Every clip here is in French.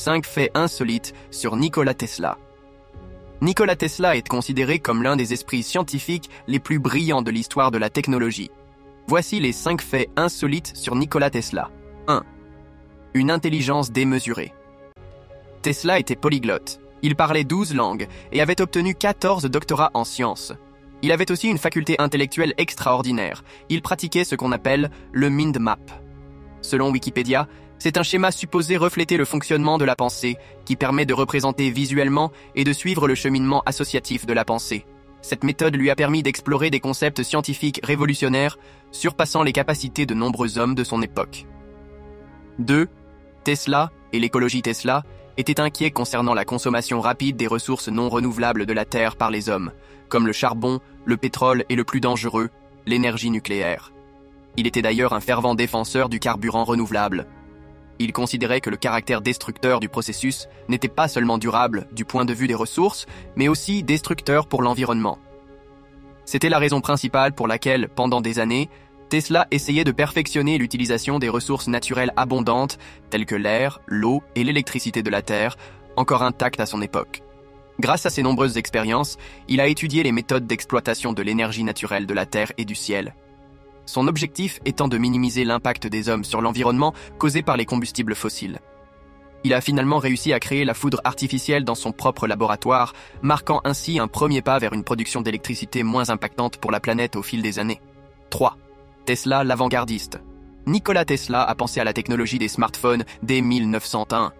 5 faits insolites sur Nikola Tesla. Nikola Tesla est considéré comme l'un des esprits scientifiques les plus brillants de l'histoire de la technologie. Voici les 5 faits insolites sur Nikola Tesla. 1. Une intelligence démesurée. Tesla était polyglotte. Il parlait 12 langues et avait obtenu 14 doctorats en sciences. Il avait aussi une faculté intellectuelle extraordinaire. Il pratiquait ce qu'on appelle le mind map. Selon Wikipédia, c'est un schéma supposé refléter le fonctionnement de la pensée qui permet de représenter visuellement et de suivre le cheminement associatif de la pensée. Cette méthode lui a permis d'explorer des concepts scientifiques révolutionnaires, surpassant les capacités de nombreux hommes de son époque. 2. Tesla et l'écologie Tesla étaient inquiets concernant la consommation rapide des ressources non renouvelables de la Terre par les hommes, comme le charbon, le pétrole et le plus dangereux, l'énergie nucléaire. Il était d'ailleurs un fervent défenseur du carburant renouvelable. Il considérait que le caractère destructeur du processus n'était pas seulement durable du point de vue des ressources, mais aussi destructeur pour l'environnement. C'était la raison principale pour laquelle, pendant des années, Tesla essayait de perfectionner l'utilisation des ressources naturelles abondantes telles que l'air, l'eau et l'électricité de la Terre, encore intactes à son époque. Grâce à ses nombreuses expériences, il a étudié les méthodes d'exploitation de l'énergie naturelle de la Terre et du ciel. Son objectif étant de minimiser l'impact des hommes sur l'environnement causé par les combustibles fossiles. Il a finalement réussi à créer la foudre artificielle dans son propre laboratoire, marquant ainsi un premier pas vers une production d'électricité moins impactante pour la planète au fil des années. 3. Tesla l'avant-gardiste. Nikola Tesla a pensé à la technologie des smartphones dès 1901.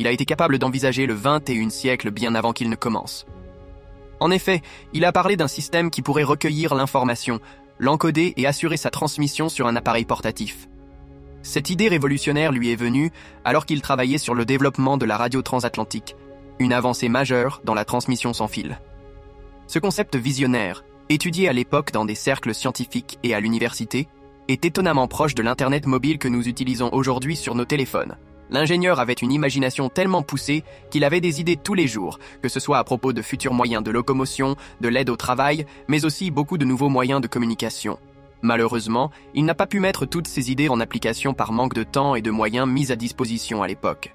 Il a été capable d'envisager le XXIe siècle bien avant qu'il ne commence. En effet, il a parlé d'un système qui pourrait recueillir l'information, l'encoder et assurer sa transmission sur un appareil portatif. Cette idée révolutionnaire lui est venue alors qu'il travaillait sur le développement de la radio transatlantique, une avancée majeure dans la transmission sans fil. Ce concept visionnaire, étudié à l'époque dans des cercles scientifiques et à l'université, est étonnamment proche de l'Internet mobile que nous utilisons aujourd'hui sur nos téléphones. L'ingénieur avait une imagination tellement poussée qu'il avait des idées tous les jours, que ce soit à propos de futurs moyens de locomotion, de l'aide au travail, mais aussi beaucoup de nouveaux moyens de communication. Malheureusement, il n'a pas pu mettre toutes ces idées en application par manque de temps et de moyens mis à disposition à l'époque.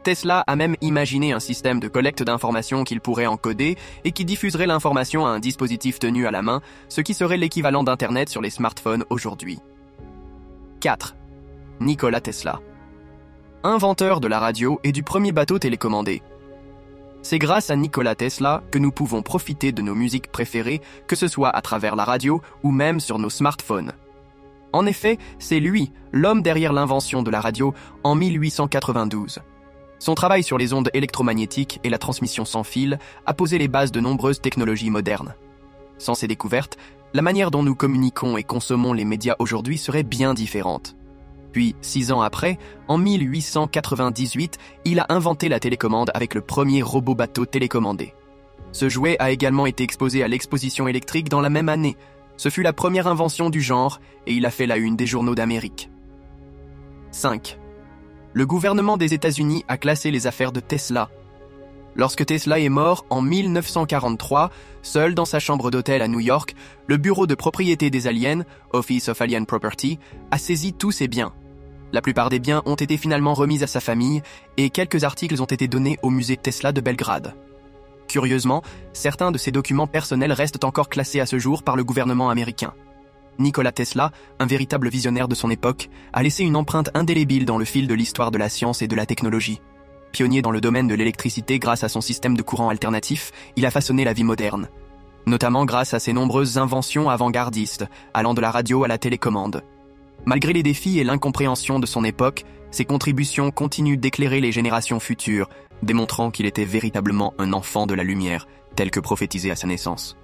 Tesla a même imaginé un système de collecte d'informations qu'il pourrait encoder et qui diffuserait l'information à un dispositif tenu à la main, ce qui serait l'équivalent d'Internet sur les smartphones aujourd'hui. 4. Nikola Tesla. Inventeur de la radio et du premier bateau télécommandé. C'est grâce à Nikola Tesla que nous pouvons profiter de nos musiques préférées, que ce soit à travers la radio ou même sur nos smartphones. En effet, c'est lui, l'homme derrière l'invention de la radio en 1892. Son travail sur les ondes électromagnétiques et la transmission sans fil a posé les bases de nombreuses technologies modernes. Sans ces découvertes, la manière dont nous communiquons et consommons les médias aujourd'hui serait bien différente. Puis, 6 ans après, en 1898, il a inventé la télécommande avec le premier robot-bateau télécommandé. Ce jouet a également été exposé à l'exposition électrique dans la même année. Ce fut la première invention du genre et il a fait la une des journaux d'Amérique. 5. Le gouvernement des États-Unis a classé les affaires de Tesla. Lorsque Tesla est mort en 1943, seul dans sa chambre d'hôtel à New York, le bureau de propriété des aliens, Office of Alien Property, a saisi tous ses biens. La plupart des biens ont été finalement remis à sa famille et quelques articles ont été donnés au musée Tesla de Belgrade. Curieusement, certains de ces documents personnels restent encore classés à ce jour par le gouvernement américain. Nikola Tesla, un véritable visionnaire de son époque, a laissé une empreinte indélébile dans le fil de l'histoire de la science et de la technologie. Pionnier dans le domaine de l'électricité grâce à son système de courant alternatif, il a façonné la vie moderne. Notamment grâce à ses nombreuses inventions avant-gardistes, allant de la radio à la télécommande. Malgré les défis et l'incompréhension de son époque, ses contributions continuent d'éclairer les générations futures, démontrant qu'il était véritablement un enfant de la lumière, tel que prophétisé à sa naissance.